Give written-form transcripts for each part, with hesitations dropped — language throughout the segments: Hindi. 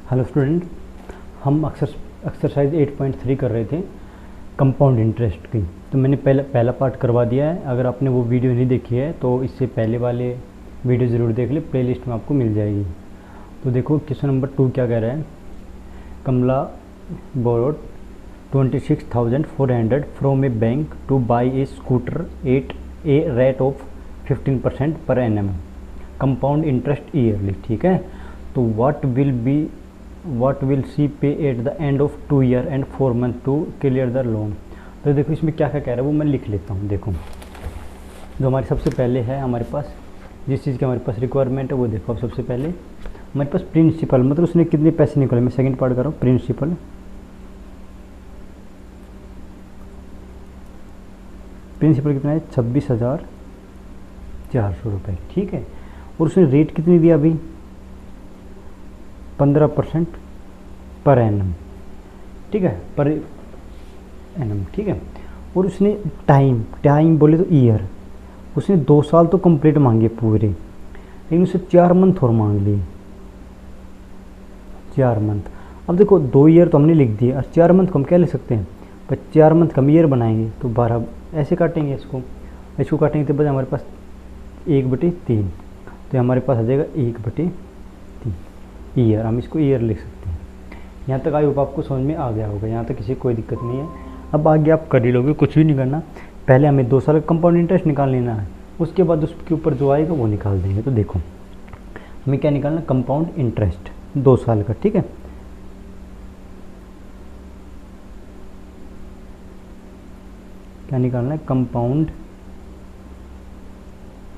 हेलो स्टूडेंट, हम एक्सरसाइज 8.3 कर रहे थे कंपाउंड इंटरेस्ट की। तो मैंने पहला पार्ट करवा दिया है। अगर आपने वो वीडियो नहीं देखी है तो इससे पहले वाले वीडियो ज़रूर देख ले, प्लेलिस्ट में आपको मिल जाएगी। तो देखो क्वेश्चन नंबर 2 क्या कह रहा है। Kamala borrowed 26,400 from a bank to buy a scooter at a rate of 15% per annum, compound interest yearly. ठीक है, तो what will she pay at the end of 2 year and 4 month to clear the loan। तो देखो इसमें क्या क्या कह रहा है वो मैं लिख लेता हूँ। देखो जो हमारे सबसे पहले है, हमारे पास जिस चीज़ की हमारे पास रिक्वायरमेंट है वो देखो। अब सबसे पहले हमारे पास प्रिंसिपल, मतलब उसने कितने पैसे निकाले। मैं सेकंड पार्ट कर रहा हूँ। प्रिंसिपल कितना है, 26,400 रुपये। ठीक है, और उसने रेट कितनी दिया अभी, 15% पर एनम। ठीक है, पर एनम। ठीक है, और उसने टाइम बोले तो ईयर, उसने 2 साल तो कंप्लीट मांगे पूरे, लेकिन उससे 4 मंथ और मांग लिए। 4 मंथ। अब देखो 2 ईयर तो हमने लिख दिए और 4 मंथ को हम क्या ले सकते हैं, पर 4 मंथ का हम ईयर बनाएंगे तो 12 ऐसे काटेंगे। इसको काटेंगे तो बस हमारे पास 1/3, तो हमारे पास आ जाएगा 1/3 ईयर। हम इसको ईयर लिख सकते हैं। यहाँ तक आई होप आपको समझ में आ गया होगा। यहाँ तक किसी कोई दिक्कत नहीं है। अब आगे आप कर ही लोगे, कुछ भी नहीं करना। पहले हमें 2 साल का कंपाउंड इंटरेस्ट निकाल लेना है, उसके बाद उसके ऊपर जो आएगा वो निकाल देंगे। तो देखो हमें क्या निकालना, कंपाउंड इंटरेस्ट 2 साल का। ठीक है, क्या निकालना है, कंपाउंड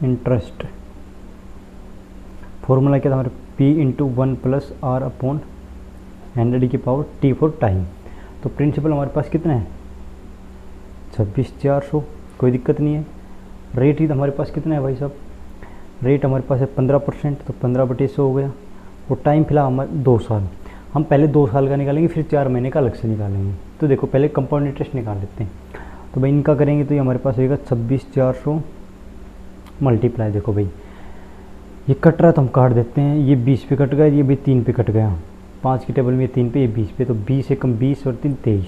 इंटरेस्ट। फॉर्मूला क्या था हमारे, P into 1 plus R upon 100 की पावर T फॉर टाइम। तो प्रिंसिपल हमारे पास कितना है, 26,400, कोई दिक्कत नहीं है। रेट ही तो हमारे पास कितना है भाई साहब, रेट हमारे पास है 15%, तो 15/100 हो गया। और टाइम फिलहाल हमारे 2 साल। हम पहले 2 साल का निकालेंगे, फिर 4 महीने का अलग से निकालेंगे। तो देखो पहले कंपाउंड इंटरेस्ट निकाल लेते हैं। तो भाई इनका करेंगे तो ये हमारे पास होगा 26,400 मल्टीप्लाई। देखो भाई ये कट रहा है तो हम काट देते हैं। ये 20 पे कट गया, ये भी 3 पे कट गया। 5 की टेबल में 3 पे, ये 20 पे, तो 20 से कम 20 और 3 23।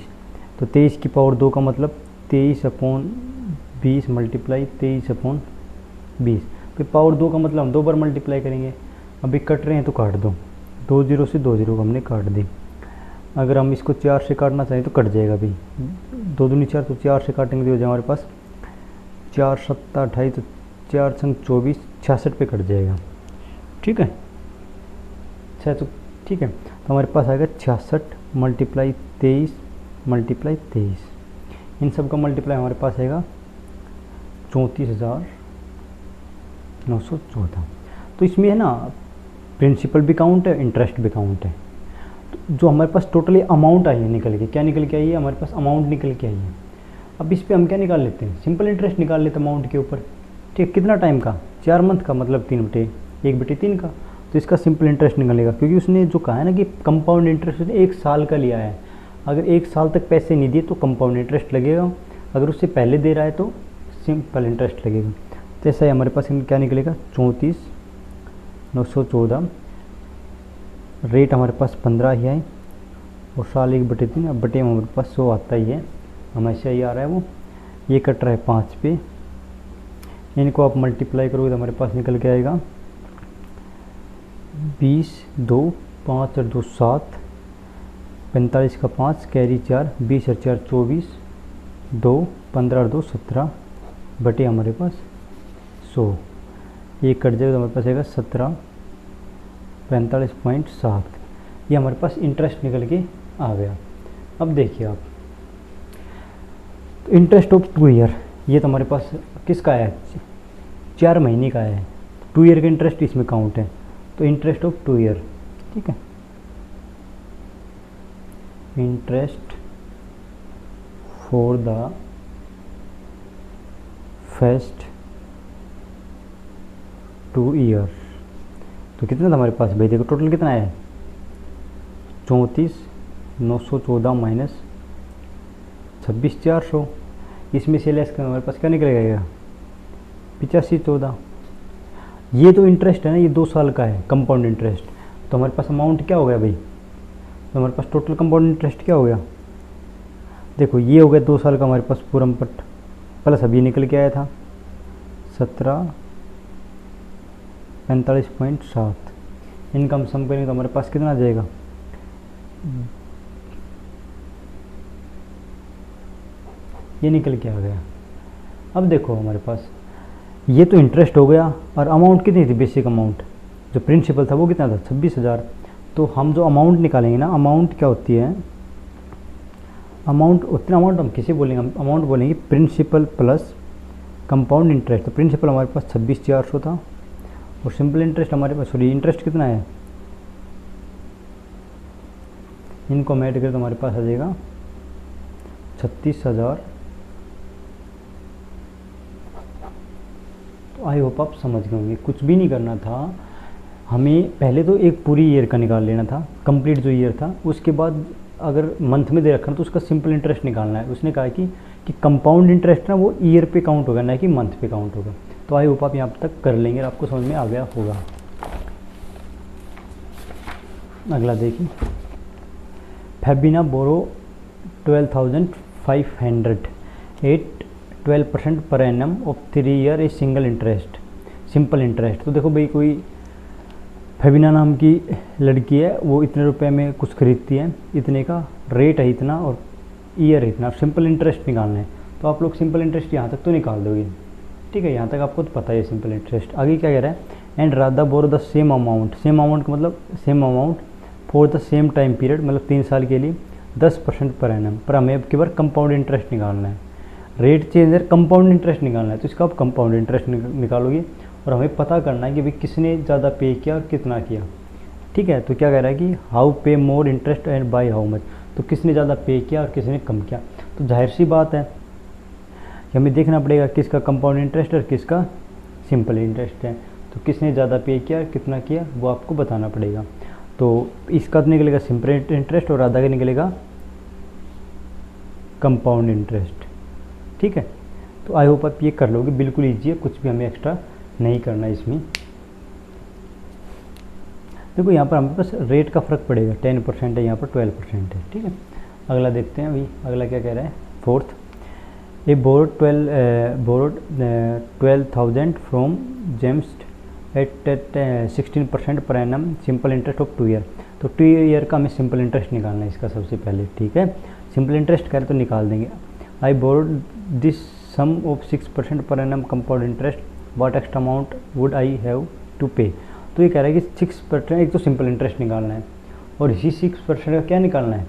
तो 23 की पावर 2 का मतलब 23/20 मल्टीप्लाई 23/20। फिर पावर 2 का मतलब हम 2 बार मल्टीप्लाई करेंगे। अभी कट रहे हैं तो काट दो, 2 0 से 2 0 को हमने काट दी। अगर हम इसको 4 से काटना चाहें तो कट जाएगा भाई, 2 दूनी 4, तो 4 से काटेंगे तो हो जाए हमारे पास 4 7 28, तो 4 संग 24, 66 पे कट जाएगा। ठीक है, अच्छा तो ठीक है, तो हमारे पास आएगा 66 मल्टीप्लाई 23 मल्टीप्लाई 23। इन सब का मल्टीप्लाई हमारे पास आएगा 34,914। तो इसमें है ना, प्रिंसिपल भी काउंट है, इंटरेस्ट भी काउंट है। तो जो हमारे पास टोटली अमाउंट आई है निकल के, क्या निकल के आई है, हमारे पास अमाउंट निकल के आई है। अब इस पर हम क्या निकाल लेते हैं, सिंपल इंटरेस्ट निकाल लेते हैं अमाउंट के ऊपर। ठीक, कितना टाइम का, 4 मंथ का, मतलब 1/3 का। तो इसका सिंपल इंटरेस्ट निकलेगा, क्योंकि उसने जो कहा है ना कि कंपाउंड इंटरेस्ट उसने 1 साल का लिया है। अगर 1 साल तक पैसे नहीं दिए तो कंपाउंड इंटरेस्ट लगेगा, अगर उससे पहले दे रहा है तो सिंपल इंटरेस्ट लगेगा। तो ऐसा ही हमारे पास क्या निकलेगा, 34,914। रेट हमारे पास 15 ही है, और साल 1/3। अब बटे हमारे पास 100 आता ही है, हमेशा ही आ रहा है वो। ये कट रहा है 5 पे, इनको आप मल्टीप्लाई करोगे तो हमारे पास निकल के आएगा 20 2 5 और 2 7, 45 का 5 कैरी 4, 20 और 4 24, 2 15 और 2 17 बटे हमारे पास 100। ये कट जाएगा तो हमारे पास आएगा 1745.7। ये हमारे पास इंटरेस्ट निकल के आ गया। अब देखिए आप, तो इंटरेस्ट ऑफ 2 ईयर, ये तो हमारे पास किसका है, 4 महीने का है। 2 ईयर का इंटरेस्ट इसमें काउंट है, तो इंटरेस्ट ऑफ 2 ईयर। ठीक है, interest for the first 2 year. तो कितना था हमारे पास भाई, देखो टोटल कितना है, 34,914 माइनस 26,400। इसमें से लेस का हमारे पास क्या निकलेगा, 85,14। ये तो इंटरेस्ट है ना, ये 2 साल का है कंपाउंड इंटरेस्ट। तो हमारे पास अमाउंट क्या हो गया भाई, तो हमारे पास टोटल कंपाउंड इंटरेस्ट क्या हो गया, देखो ये हो गया 2 साल का हमारे पास पूरा पट प्लस अभी निकल के आया था 1745.7, इनकम सम करेंगे तो हमारे पास कितना आ जाएगा, ये निकल के आ गया। अब देखो हमारे पास ये तो इंटरेस्ट हो गया, और अमाउंट कितनी थी, बेसिक अमाउंट जो प्रिंसिपल था वो कितना था 26,000। तो हम जो अमाउंट निकालेंगे ना, अमाउंट क्या होती है, अमाउंट उतना अमाउंट हम किसे बोलेंगे, हम अमाउंट बोलेंगे प्रिंसिपल प्लस कंपाउंड इंटरेस्ट। तो प्रिंसिपल हमारे पास 26,400 था, और सिंपल इंटरेस्ट हमारे पास, सॉरी इंटरेस्ट कितना है, इनको हम ऐड करें तो हमारे पास आ जाएगा 36,000। तो आई होप आप समझ गए होंगे, कुछ भी नहीं करना था हमें, पहले तो एक पूरी ईयर का निकाल लेना था, कंप्लीट जो ईयर था, उसके बाद अगर मंथ में दे रखा ना तो उसका सिंपल इंटरेस्ट निकालना है। उसने कहा कि कंपाउंड इंटरेस्ट ना वो ईयर पे काउंट होगा, ना कि मंथ पे काउंट होगा। तो आई होप आप यहाँ तक कर लेंगे और आपको समझ में आ गया होगा। अगला देखिए, फैबिना बोरो 12,500 एट 12% पर annum of 3 year a single interest, simple interest. तो देखो भाई, कोई फैबिना नाम की लड़की है, वो इतने रुपए में कुछ खरीदती है, इतने का रेट है इतना और ईयर है इतना, सिंपल इंटरेस्ट निकालना है। तो आप लोग सिंपल इंटरेस्ट यहाँ तक तो निकाल दोगे, ठीक है, यहाँ तक आपको तो पता है सिंपल इंटरेस्ट। आगे क्या कह रहा है, and Radha borrow the same amount, same amount का मतलब same amount for the same time period, मतलब 3 साल के लिए 10% पर एनम। पर हमें अब की बार कंपाउंड इंटरेस्ट निकालना है, रेट चेंज है, कंपाउंड इंटरेस्ट निकालना है। तो इसका आप कंपाउंड इंटरेस्ट निकालोगे, और हमें पता करना है कि भाई किसने ज़्यादा पे किया और कितना किया, ठीक है। तो क्या कह रहा है कि हाउ पे more interest and by how much, तो किसने ज़्यादा पे किया और किसने कम किया। तो जाहिर सी बात है कि हमें देखना पड़ेगा किसका कंपाउंड इंटरेस्ट और किसका सिंपल इंटरेस्ट है। तो किसने ज़्यादा पे किया और कितना किया वो आपको बताना पड़ेगा। तो इसका तो निकलेगा सिंपल इंटरेस्ट और आधा का निकलेगा कंपाउंड इंटरेस्ट, ठीक है। तो आई होप आप ये कर लोगे, बिल्कुल ईजी है, कुछ भी हमें एक्स्ट्रा नहीं करना इसमें। देखो यहाँ पर हमारे पास रेट का फ़र्क पड़ेगा, 10% है, यहाँ पर 12% है, ठीक है। अगला देखते हैं अभी, अगला क्या कह रहा है, fourth, A borrowed 12,000 from James at 16% पर annum simple interest of 2 year. तो 2 ईयर का हमें सिंपल इंटरेस्ट निकालना है इसका सबसे पहले, ठीक है। सिंपल इंटरेस्ट करें तो निकाल देंगे, I borrowed this sum of 6% पर annum compound interest, what extra amount would I have to pay. तो ये कह रहा है कि 6%, एक तो सिंपल इंटरेस्ट निकालना है और इसी 6% का क्या निकालना है,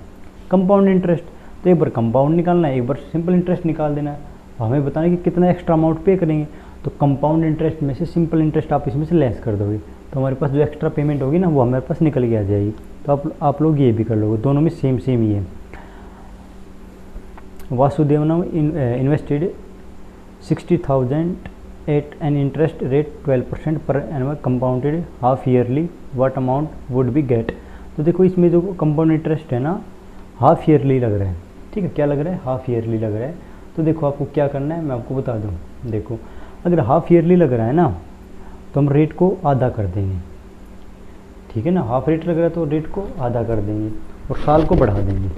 कंपाउंड इंटरेस्ट। तो एक बार कंपाउंड निकालना है, एक बार सिंपल इंटरेस्ट निकाल देना है। हमें बताना है कि कितना एक्स्ट्रा अमाउंट पे करेंगे। तो कंपाउंड इंटरेस्ट में से सिंपल इंटरेस्ट आप इसमें से लेस कर दोगे, तो हमारे पास जो एक्स्ट्रा पेमेंट होगी ना वो हमारे पास निकल के आ जाएगी। तो आप लोग ये भी कर लोगे, दोनों में सेम ही है। वासुदेवनम invested 60,000 at an interest rate 12% per annual compounded half yearly, what amount would be get. तो देखो इसमें जो कंपाउंड इंटरेस्ट है ना हाफ ईयरली लग रहा है, ठीक है, क्या लग रहा है, हाफ ईयरली लग रहा है। तो देखो आपको क्या करना है मैं आपको बता दूँ। देखो अगर हाफ ईयरली लग रहा है ना तो हम रेट को आधा कर देंगे, ठीक है ना, हाफ रेट लग रहा है तो रेट को आधा कर देंगे और साल को बढ़ा देंगे,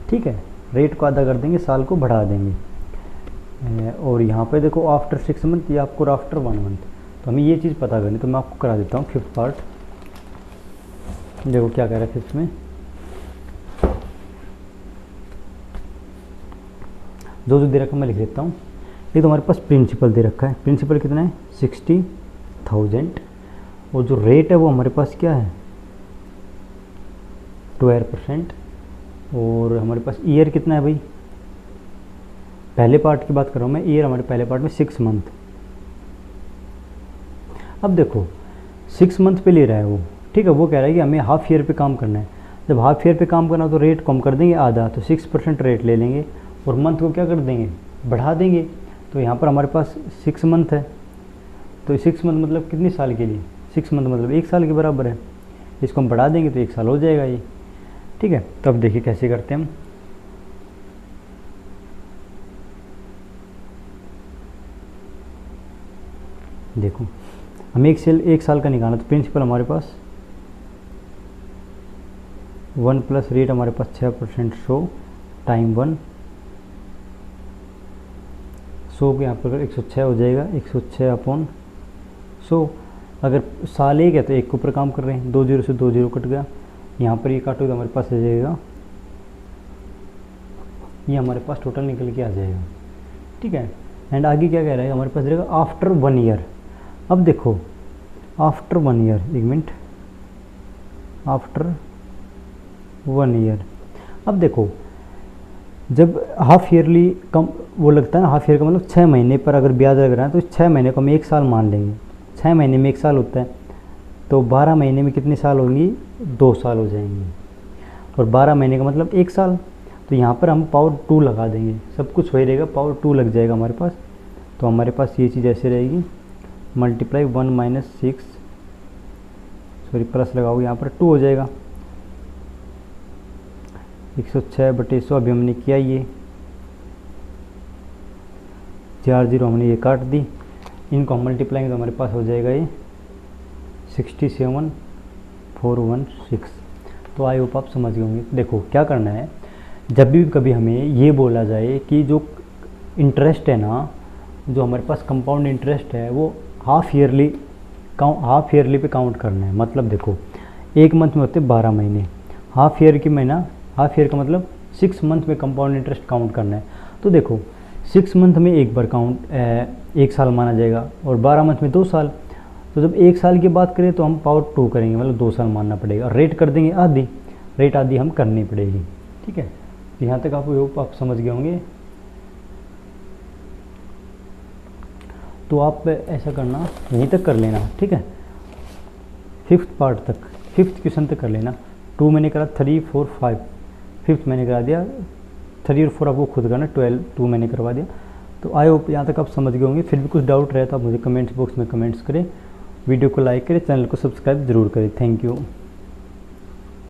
ठीक है, रेट को आधा कर देंगे, साल को बढ़ा देंगे। और यहाँ पे देखो आफ्टर 6 मंथ या आपको आफ्टर 1 मंथ, तो हमें ये चीज़ पता करनी, तो मैं आपको करा देता हूँ 5th पार्ट। देखो क्या कह रहा है 5th में, जो दे रखा मैं लिख देता हूँ। ये तो हमारे पास प्रिंसिपल दे रखा है, प्रिंसिपल कितना है 60,000, और जो रेट है वो हमारे पास क्या है 12%, और हमारे पास ईयर कितना है भाई, पहले पार्ट की बात कर रहा हूँ मैं, ईयर हमारे पहले पार्ट में 6 मंथ। अब देखो 6 मंथ पे ले रहा है वो, ठीक है, वो कह रहा है कि हमें हाफ ईयर पे काम करना है। जब हाफ ईयर पे काम करना तो रेट कम कर देंगे आधा, तो 6% रेट ले लेंगे और मंथ को क्या कर देंगे, बढ़ा देंगे। तो यहाँ पर हमारे पास 6 मंथ है, तो 6 मंथ मतलब कितने साल के लिए, 6 मंथ मतलब 1 साल के बराबर है। इसको हम बढ़ा देंगे तो 1 साल हो जाएगा ये, ठीक है। तब देखिए कैसे करते हैं हम। देखो हमें 1 साल का निकालना, तो प्रिंसिपल हमारे पास 1 प्लस रेट हमारे पास 6% शो टाइम 1, सो के यहाँ पर अगर 106 हो जाएगा, 106 अपॉन 100। अगर साल एक है तो एक के ऊपर काम कर रहे हैं, 2 जीरो से 2 जीरो कट गया, यहाँ पर ये काटो तो हमारे पास आ जाएगा, ये हमारे पास टोटल निकल के आ जाएगा। ठीक है, एंड आगे क्या कह रहा है हमारे पास रहेगा आफ्टर 1 ईयर। अब देखो आफ्टर 1 ईयर, एक मिनट, आफ्टर 1 ईयर। अब देखो जब हाफ ईयरली कम वो लगता है ना, हाफ ईयर का मतलब 6 महीने पर अगर ब्याज लग रहा है तो 6 महीने को हम 1 साल मान लेंगे। 6 महीने में 1 साल होता है, तो 12 महीने में कितने साल होंगी, 2 साल हो जाएंगे, और 12 महीने का मतलब 1 साल। तो यहाँ पर हम पावर 2 लगा देंगे, सब कुछ वही रहेगा, पावर 2 लग जाएगा हमारे पास। तो हमारे पास ये चीज़ ऐसे रहेगी, मल्टीप्लाई 1 माइनस 6, सॉरी प्लस लगाओगे यहाँ पर 2 हो जाएगा, 106/100। अभी हमने किया ये 4 जीरो हमने ये काट दी, इनको हम मल्टीप्लाई तो हमारे पास हो जाएगा ये 67416। तो आई होप आप समझ गए होंगे। देखो क्या करना है, जब भी कभी हमें ये बोला जाए कि जो इंटरेस्ट है ना, जो हमारे पास कंपाउंड इंटरेस्ट है वो हाफ ईयरली पे काउंट करना है। मतलब देखो एक मंथ में होते 12 महीने, हाफ ईयर की महीना, हाफ ईयर का मतलब 6 मंथ में कंपाउंड इंटरेस्ट काउंट करना है। तो देखो 6 मंथ में एक बार काउंट 1 साल माना जाएगा, और 12 मंथ में 2 साल। तो जब 1 साल की बात करें तो हम पावर 2 करेंगे, मतलब 2 साल मानना पड़ेगा, और रेट कर देंगे आधी, रेट आधी हम करनी पड़ेगी। ठीक है, तो यहाँ तक आप समझ गए होंगे। तो आप ऐसा करना, यहीं तक कर लेना। ठीक है, 5th पार्ट तक, 5th क्वेश्चन तक कर लेना। 2 मैंने करा, 3 4 5, 5th मैंने करा दिया, 3 और 4 आपको खुद करना, 12 2 मैंने करवा दिया। तो आई होप यहाँ तक आप समझ गए होंगे। फिर भी कुछ डाउट रहे तो आप मुझे कमेंट्स बॉक्स में कमेंट्स करें, वीडियो को लाइक करें, चैनल को सब्सक्राइब जरूर करें। Thank you.